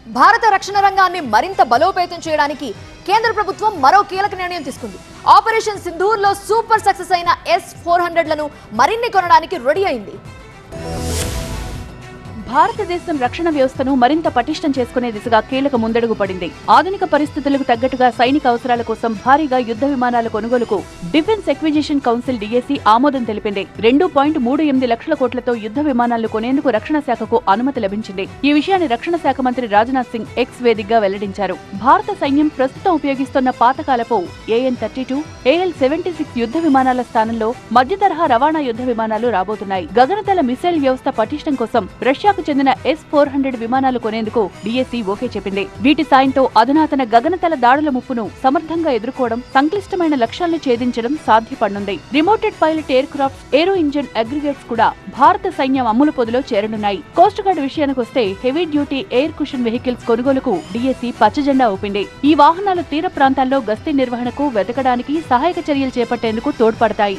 భారత రక్షణ రంగాన్ని మరింత బలోపేతం చేయడానికి కేంద్ర ప్రభుత్వం మరో కీలక నిర్ణయం తీసుకుంది. ఆపరేషన్ సింధూర్ లో సూపర్ సక్సెస్ అయిన S-400లను మరిన్ని కొనడానికి రెడీ అయింది. భారతదేశం రక్షణ వ్యవస్థను మరింత పటిష్టం చేసుకునే దిశగా కీలక ముందడుగు పడింది. ఆధునిక పరిస్థితులకు తగ్గట్టుగా సైనిక అవసరాల కోసం భారీగా యుద్ధ విమానాల కొనుగోలుకు డిఫెన్స్ ఎక్విజిషన్ కౌన్సిల్ DAC ఆమోదం తెలిపింది. 2.38 లక్షల కోట్లతో యుద్ధ విమానాలను కొనేందుకు రక్షణ శాఖకు అనుమతి లభించింది. ఈ విషయాన్ని రక్షణ శాఖ మంత్రి రాజ్నాథ్ సింగ్ X వేదికగా వెల్లడించారు. భారత సైన్యం ప్రస్తుతం ఉపయోగిస్తున్న పాతకాలపు AN-32, AL-76 యుద్ధ విమానాల స్థానంలో మధ్య తరహా రవాణా యుద్ధ విమానాలు రాబోతున్నాయి. గగనతల మిసైల్ వ్యవస్థ పటిష్టం కోసం రష్యాకు చెందిన S-400 విమానాలు కొనేందుకు DAC ఓకే చెప్పింది. వీటి సాయంతో అధునాతన గగనతల దాడుల ముప్పును సమర్థంగా ఎదుర్కోవడం, సంక్లిష్టమైన లక్ష్యాలను ఛేదించడం సాధ్యపడనుంది. రిమోటెడ్ పైలట్ ఎయిర్ క్రాఫ్ట్స్, ఏరో ఇంజిన్ అగ్రిగేట్స్ కూడా భారత సైన్యం అమ్ముల పొదిలో చేరనున్నాయి. కోస్ట్ గార్డ్ విషయానికొస్తే heavy duty air cushion vehicles కొనుగోలుకు DAC పచ్చజెండా ఊపింది. ఈ వాహనాలు తీర ప్రాంతాల్లో గస్తీ నిర్వహణకు, వెతకడానికి, సహాయక చర్యలు చేపట్టేందుకు తోడ్పడతాయి.